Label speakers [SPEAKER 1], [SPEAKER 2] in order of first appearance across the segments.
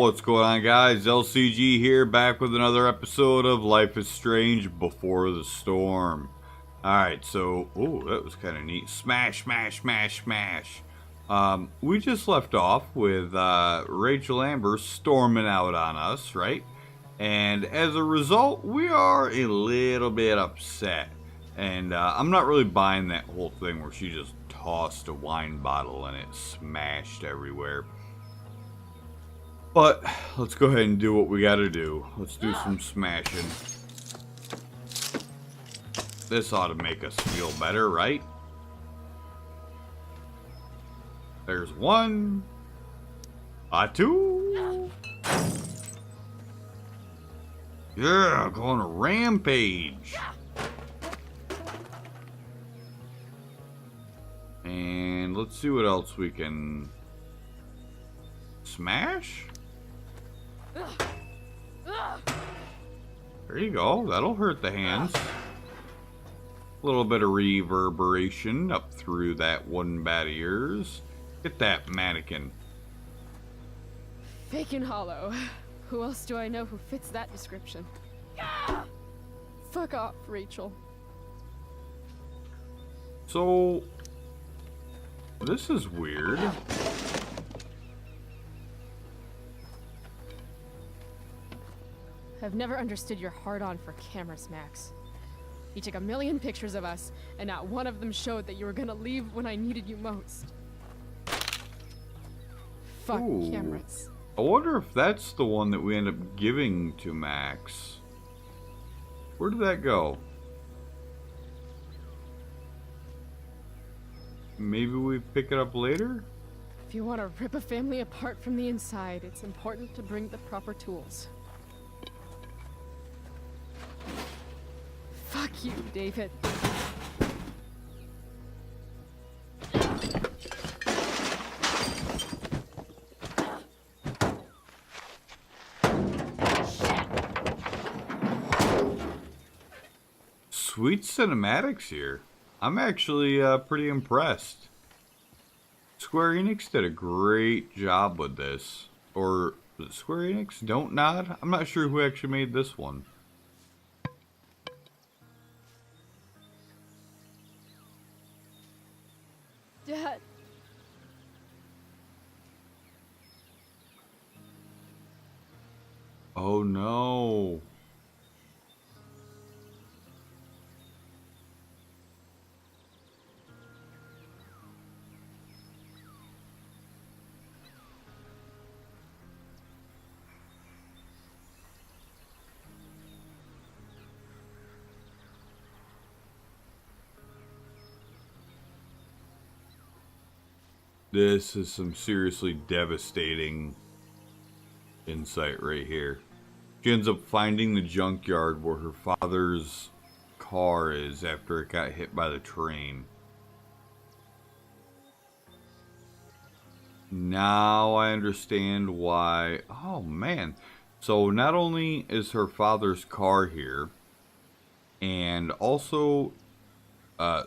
[SPEAKER 1] What's going on, guys? LCG here, back with another episode of Life is Strange Before the Storm. Alright, so, oh, that was kind of neat. Smash, smash, smash, smash. We just left off with Rachel Amber storming out on us, right? And as a result, we are a little bit upset. And I'm not really buying that whole thing where she just tossed a wine bottle and it smashed everywhere. But let's go ahead and do what we gotta do. Let's do some smashing. This ought to make us feel better, right? There's one. Two. Yeah, go on a rampage. And let's see what else we can smash. There you go. That'll hurt the hands. A little bit of reverberation up through that one bat of yours. Get that mannequin.
[SPEAKER 2] Fake and hollow. Who else do I know who fits that description? Fuck off, Rachel.
[SPEAKER 1] So, this is weird.
[SPEAKER 2] I've never understood your hard-on for cameras, Max. You took 1,000,000 pictures of us, and not one of them showed that you were gonna leave when I needed you most. Fuck
[SPEAKER 1] Ooh.
[SPEAKER 2] cameras.
[SPEAKER 1] I wonder if that's the one that we end up giving to Max. Where did that go? Maybe we pick it up later?
[SPEAKER 2] If you want to rip a family apart from the inside, it's important to bring the proper tools. Fuck you, David.
[SPEAKER 1] Sweet cinematics here. I'm actually pretty impressed. Square Enix did a great job with this. Or was it Square Enix? Don't nod? I'm not sure who actually made this one.
[SPEAKER 2] Dad.
[SPEAKER 1] Oh no. This is some seriously devastating insight right here. She ends up finding the junkyard where her father's car is after it got hit by the train. Now I understand why. Oh man. So not only is her father's car here, and also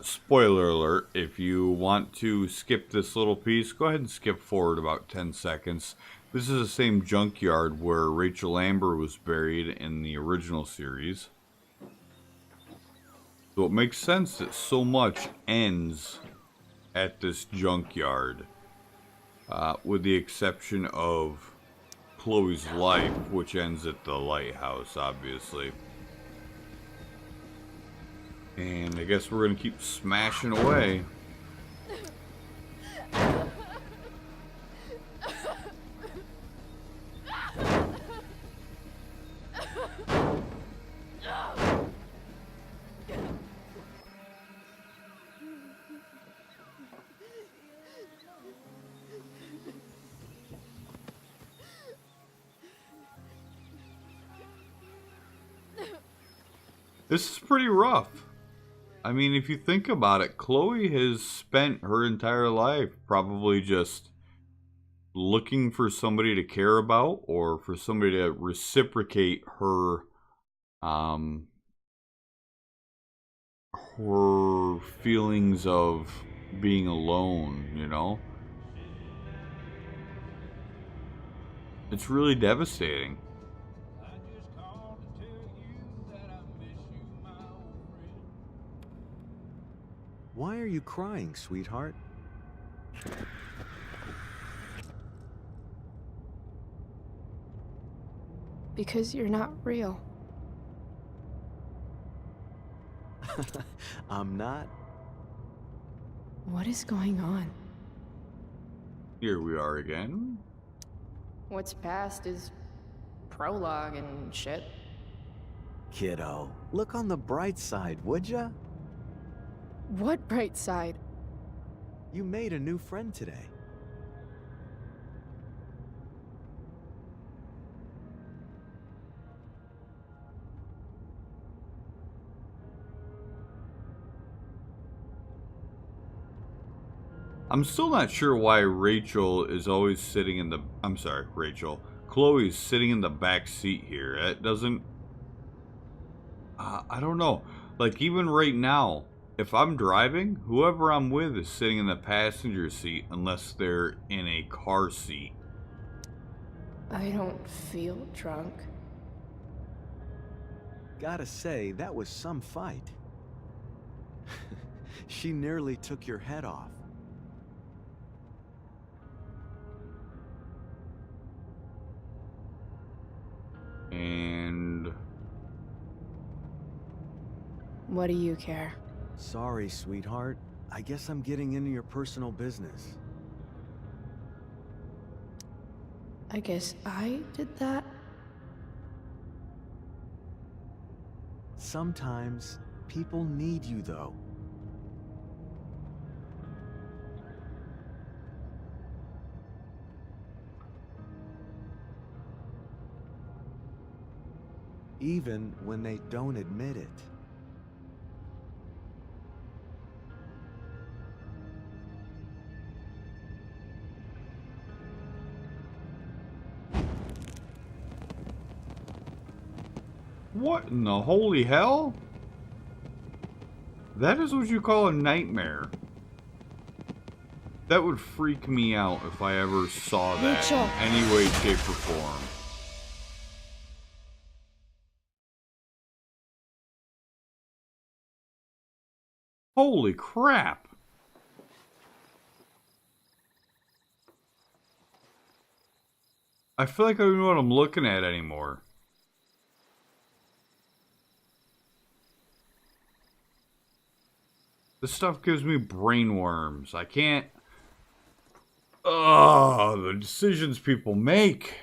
[SPEAKER 1] spoiler alert, if you want to skip this little piece, go ahead and skip forward about 10 seconds. This is the same junkyard where Rachel Amber was buried in the original series. So it makes sense that so much ends at this junkyard. With the exception of Chloe's life, which ends at the lighthouse, obviously. And I guess we're going to keep smashing away. This is pretty rough. I mean, if you think about it, Chloe has spent her entire life probably just looking for somebody to care about or for somebody to reciprocate her her feelings of being alone, you know? It's really devastating.
[SPEAKER 3] I just called to tell you that I miss you, my old friend.
[SPEAKER 4] Why are you crying, sweetheart?
[SPEAKER 2] Because you're not real.
[SPEAKER 4] I'm not.
[SPEAKER 2] What is going on?
[SPEAKER 1] Here we are again.
[SPEAKER 2] What's past is prologue and shit.
[SPEAKER 4] Kiddo, look on the bright side, would ya?
[SPEAKER 2] What bright side?
[SPEAKER 4] You made a new friend today.
[SPEAKER 1] I'm still not sure why Rachel is always sitting in the... I'm sorry, Rachel. Chloe's sitting in the back seat here. It doesn't... I don't know. Like, even right now, if I'm driving, whoever I'm with is sitting in the passenger seat unless they're in a car seat.
[SPEAKER 2] I don't feel drunk.
[SPEAKER 4] Gotta say, that was some fight. She nearly took your head off.
[SPEAKER 1] And...
[SPEAKER 2] What do you care?
[SPEAKER 4] Sorry, sweetheart. I guess I'm getting into your personal business.
[SPEAKER 2] I guess I did that?
[SPEAKER 4] Sometimes, people need you, though. Even when they don't admit it.
[SPEAKER 1] What in the holy hell? That is what you call a nightmare. That would freak me out if I ever saw that
[SPEAKER 2] Rachel.
[SPEAKER 1] in any way, shape, or form. Holy crap! I feel like I don't know what I'm looking at anymore. This stuff gives me brain worms. I can't... Ugh, the decisions people make.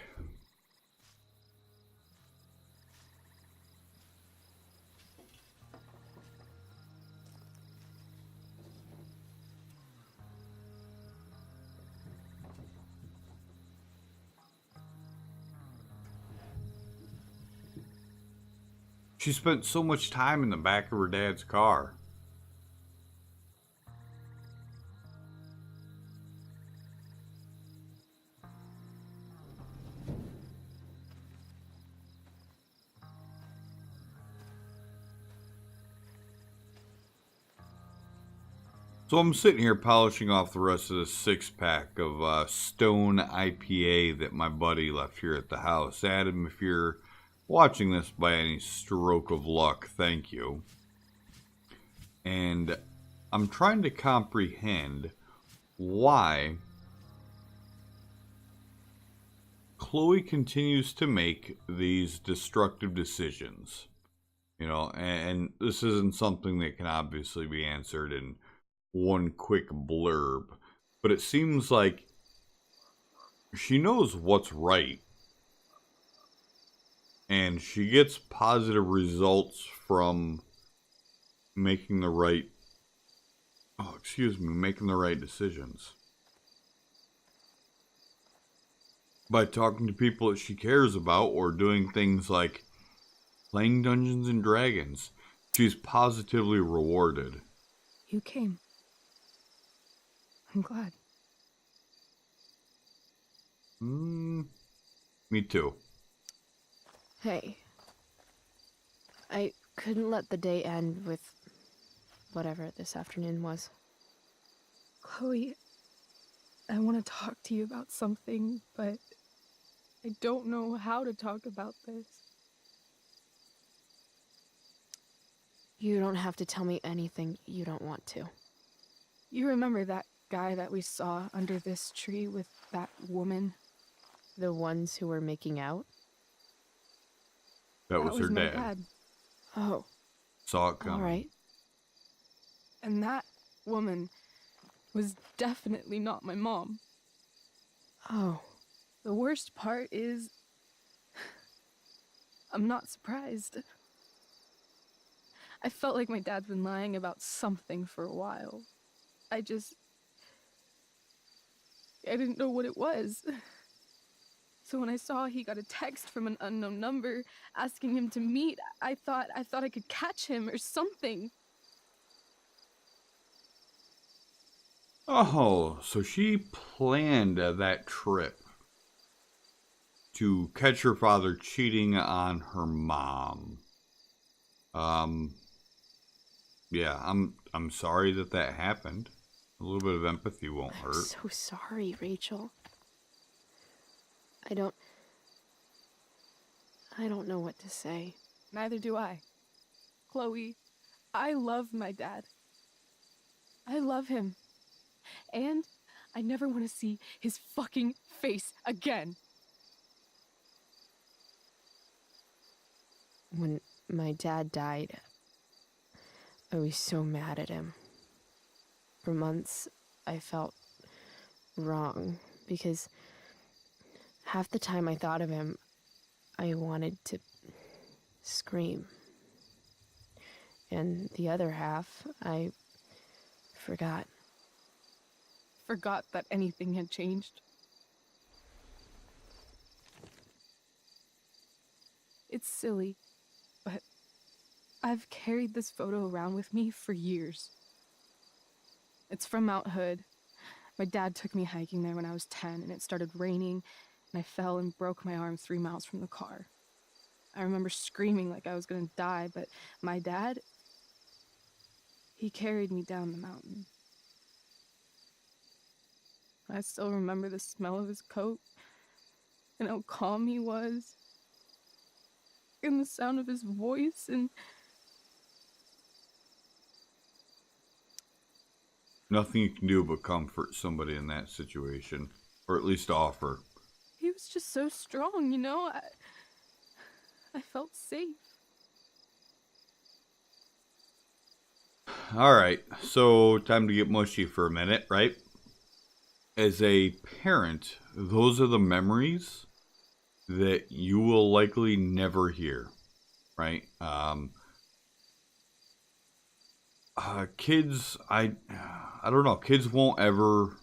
[SPEAKER 1] She spent so much time in the back of her dad's car. So I'm sitting here polishing off the rest of the 6-pack of Stone IPA that my buddy left here at the house. Adam, if you're watching this by any stroke of luck, thank you. And I'm trying to comprehend why Chloe continues to make these destructive decisions. You know, and this isn't something that can obviously be answered in one quick blurb, but it seems like she knows what's right, and she gets positive results from making the right making the right decisions by talking to people that she cares about or doing things like playing Dungeons and Dragons. She's positively rewarded.
[SPEAKER 2] You came. I'm glad.
[SPEAKER 1] Me too.
[SPEAKER 2] Hey. I couldn't let the day end with whatever this afternoon was.
[SPEAKER 5] Chloe, I want to talk to you about something, but I don't know how to talk about this.
[SPEAKER 2] You don't have to tell me anything you don't want to.
[SPEAKER 5] You remember that guy that we saw under this tree with that woman?
[SPEAKER 2] The ones who were making out?
[SPEAKER 1] That was her
[SPEAKER 5] was my
[SPEAKER 1] dad.
[SPEAKER 2] Oh,
[SPEAKER 1] Saw it coming.
[SPEAKER 2] all right.
[SPEAKER 5] And that woman was definitely not my mom.
[SPEAKER 2] Oh,
[SPEAKER 5] The worst part is, I'm not surprised. I felt like my dad's been lying about something for a while. I didn't know what it was. So when I saw he got a text from an unknown number asking him to meet, I thought I could catch him or something.
[SPEAKER 1] Oh, so she planned that trip to catch her father cheating on her mom. Yeah, I'm sorry that happened. A little bit of empathy won't
[SPEAKER 2] I'm
[SPEAKER 1] hurt.
[SPEAKER 2] so sorry, Rachel. I don't know what to say.
[SPEAKER 5] Neither do I. Chloe, I love my dad. I love him. And I never want to see his fucking face again.
[SPEAKER 2] When my dad died, I was so mad at him. For months, I felt wrong because half the time I thought of him, I wanted to scream. And the other half, I forgot.
[SPEAKER 5] Forgot that anything had changed. It's silly, but I've carried this photo around with me for years. It's from Mount Hood. My dad took me hiking there when I was 10, and it started raining, and I fell and broke my arm 3 miles from the car. I remember screaming like I was gonna die, but my dad, he carried me down the mountain. I still remember the smell of his coat, and how calm he was, and the sound of his voice, and
[SPEAKER 1] Nothing you can do but comfort somebody in that situation, or at least offer.
[SPEAKER 5] he was just so strong, you know? I felt safe.
[SPEAKER 1] All right, so time to get mushy for a minute, right? As a parent, those are the memories that you will likely never hear, right? Kids, I don't know. Kids won't ever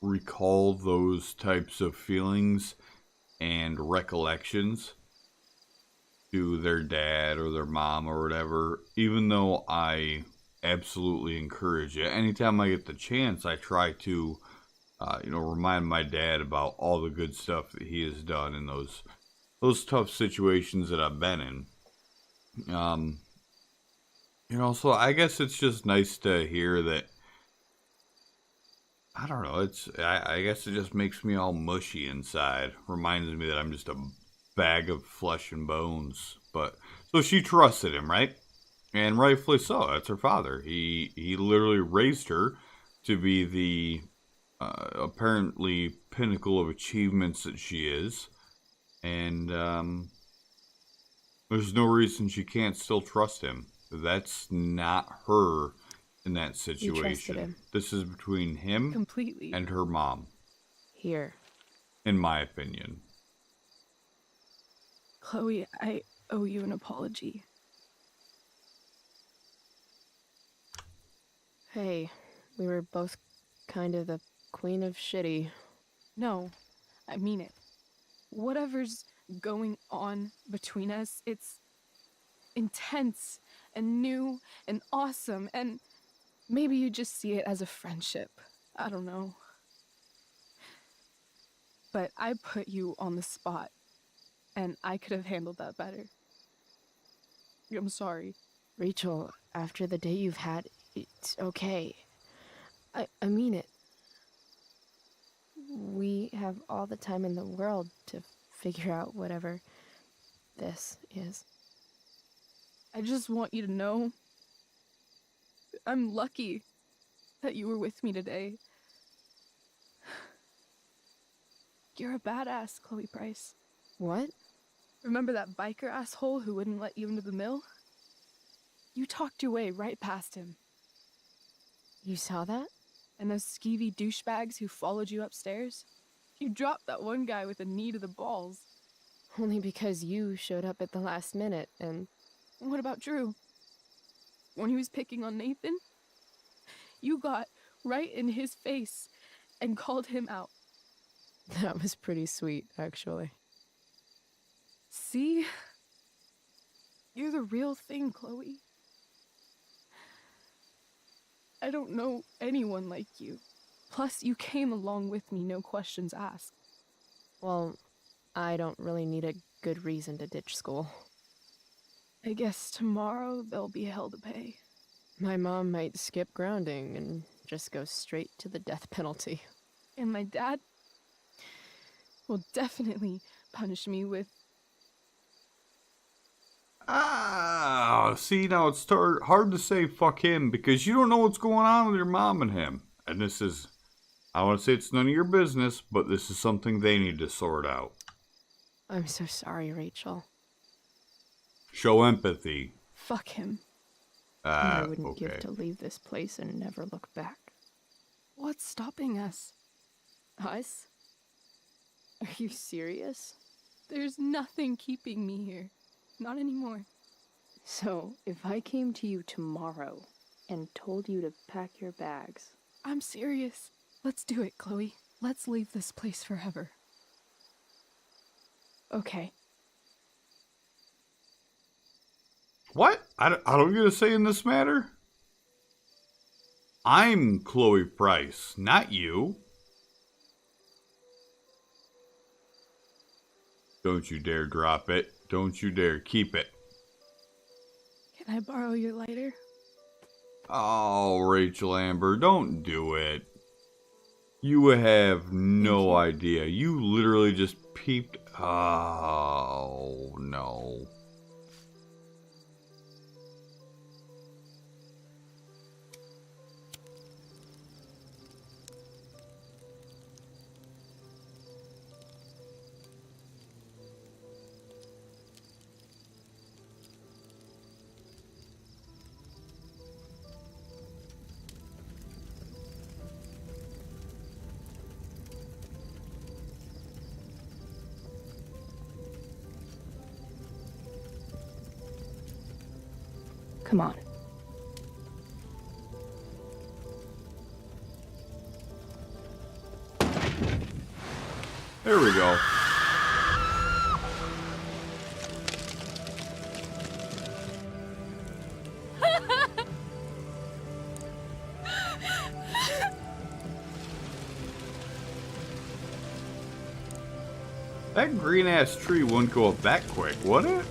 [SPEAKER 1] recall those types of feelings and recollections to their dad or their mom or whatever, even though I absolutely encourage it. Anytime I get the chance, I try to, remind my dad about all the good stuff that he has done in those tough situations that I've been in. So I guess it's just nice to hear that. I don't know. I guess it just makes me all mushy inside. Reminds me that I'm just a bag of flesh and bones. But so she trusted him, right? And rightfully so. That's her father. He literally raised her to be the apparently pinnacle of achievements that she is, and there's no reason she can't still trust him. That's not her in that
[SPEAKER 2] trusted
[SPEAKER 1] situation.
[SPEAKER 2] him.
[SPEAKER 1] This is between him
[SPEAKER 5] Completely.
[SPEAKER 1] and her mom,
[SPEAKER 2] Here.
[SPEAKER 1] in my opinion.
[SPEAKER 5] Chloe, I owe you an apology.
[SPEAKER 2] Hey, we were both kind of the queen of shitty.
[SPEAKER 5] No, I mean it. Whatever's going on between us, it's intense and new and awesome, and maybe you just see it as a friendship. I don't know. But I put you on the spot, and I could have handled that better. I'm sorry.
[SPEAKER 2] Rachel, after the day you've had, it's okay. I mean it. We have all the time in the world to figure out whatever this is.
[SPEAKER 5] I just want you to know I'm lucky that you were with me today. You're a badass, Chloe Price.
[SPEAKER 2] What?
[SPEAKER 5] Remember that biker asshole who wouldn't let you into the mill? You talked your way right past him.
[SPEAKER 2] You saw that?
[SPEAKER 5] And those skeevy douchebags who followed you upstairs? You dropped that one guy with a knee to the balls.
[SPEAKER 2] Only because you showed up at the last minute and...
[SPEAKER 5] What about Drew? When he was picking on Nathan? You got right in his face and called him out.
[SPEAKER 2] That was pretty sweet, actually.
[SPEAKER 5] See? You're the real thing, Chloe. I don't know anyone like you. Plus, you came along with me, no questions asked.
[SPEAKER 2] Well, I don't really need a good reason to ditch school.
[SPEAKER 5] I guess tomorrow there'll be hell to pay.
[SPEAKER 2] My mom might skip grounding and just go straight to the death penalty.
[SPEAKER 5] And my dad will definitely punish me with...
[SPEAKER 1] See, now it's hard to say fuck him because you don't know what's going on with your mom and him. And this is, I want to say it's none of your business, but this is something they need to sort out.
[SPEAKER 2] I'm so sorry, Rachel.
[SPEAKER 1] Show empathy.
[SPEAKER 5] Fuck him.
[SPEAKER 2] I wouldn't
[SPEAKER 1] Okay.
[SPEAKER 2] give to leave this place and never look back.
[SPEAKER 5] What's stopping us?
[SPEAKER 2] Us? Are you serious?
[SPEAKER 5] There's nothing keeping me here. Not anymore.
[SPEAKER 2] So, if I came to you tomorrow and told you to pack your bags...
[SPEAKER 5] I'm serious. Let's do it, Chloe. Let's leave this place forever.
[SPEAKER 2] Okay.
[SPEAKER 1] What? I don't get a say in this matter? I'm Chloe Price, not you. Don't you dare drop it. Don't you dare keep it.
[SPEAKER 5] Can I borrow your lighter?
[SPEAKER 1] Oh, Rachel Amber, don't do it. You have no idea. You literally just peeped. Oh, no.
[SPEAKER 2] Come on.
[SPEAKER 1] There we go. That green ass tree wouldn't go up that quick, would it?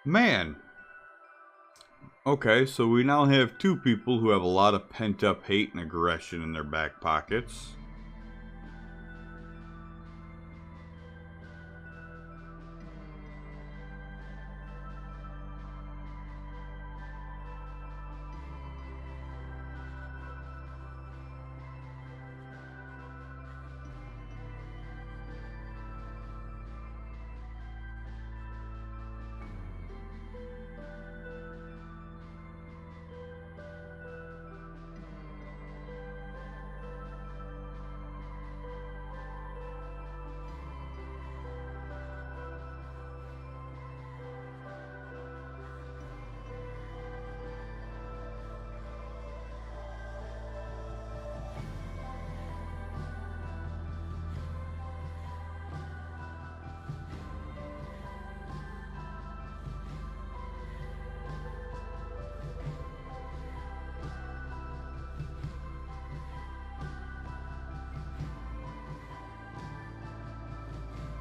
[SPEAKER 1] Man. Okay, so we now have two people who have a lot of pent-up hate and aggression in their back pockets.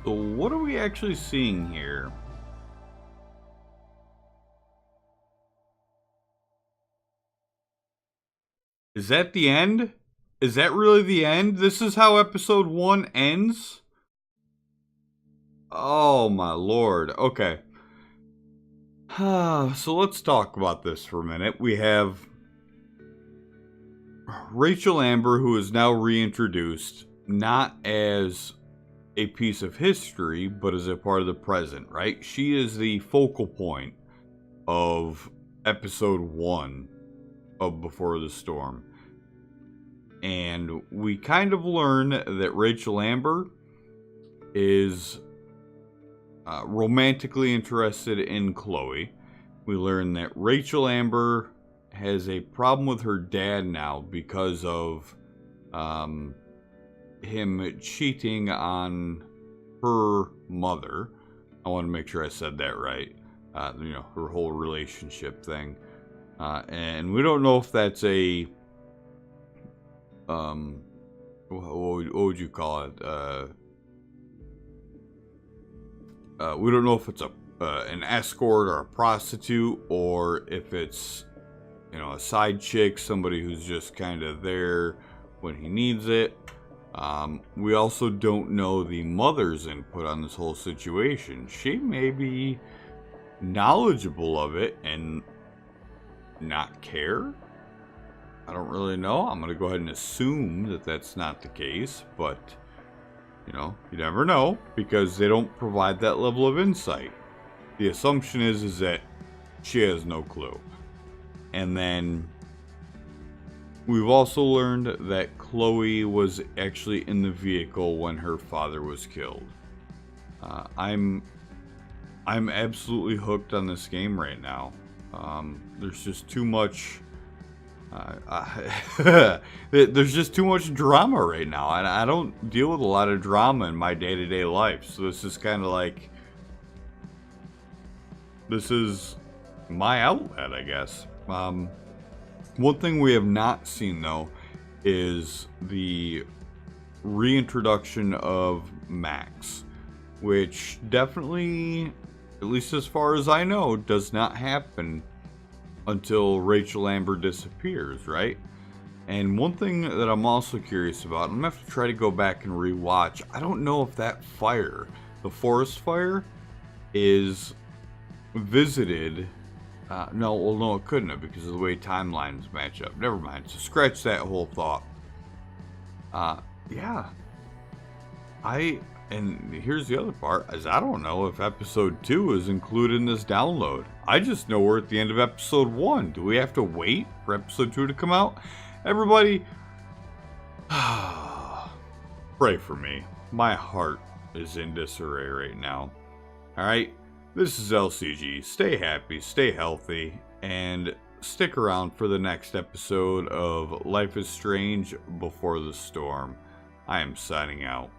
[SPEAKER 1] So what are we actually seeing here? Is that the end? Is that really the end? This is how episode 1 ends? Oh my lord. Okay. So let's talk about this for a minute. We have Rachel Amber, who is now reintroduced, not as a piece of history, but as a part of the present, right? She is the focal point of episode 1 of Before the Storm. And we kind of learn that Rachel Amber is romantically interested in Chloe. We learn that Rachel Amber has a problem with her dad now because of him cheating on her mother. I want to make sure I said that right. Her whole relationship thing. And we don't know if that's a what would you call it? We don't know if it's an escort or a prostitute, or if it's a side chick, somebody who's just kind of there when he needs it. We also don't know the mother's input on this whole situation. She may be knowledgeable of it and not care. I don't really know. I'm going to go ahead and assume that that's not the case, but you never know because they don't provide that level of insight. The assumption is that she has no clue. And then we've also learned that Chloe was actually in the vehicle when her father was killed. I'm absolutely hooked on this game right now. There's just too much. There's just too much drama right now, and I don't deal with a lot of drama in my day-to-day life. So this is kind of like, this is my outlet, I guess. One thing we have not seen though is the reintroduction of Max, which definitely, at least as far as I know, does not happen until Rachel Amber disappears, right? And one thing that I'm also curious about, I'm gonna have to try to go back and rewatch. I don't know if that fire, the forest fire, is visited. No, it couldn't have because of the way timelines match up. Never mind. So scratch that whole thought. Yeah. And here's the other part, is I don't know if episode 2 is included in this download. I just know we're at the end of episode 1. Do we have to wait for episode 2 to come out? Everybody, pray for me. My heart is in disarray right now. Alright, this is LCG. Stay happy, stay healthy, and stick around for the next episode of Life is Strange Before the Storm. I am signing out.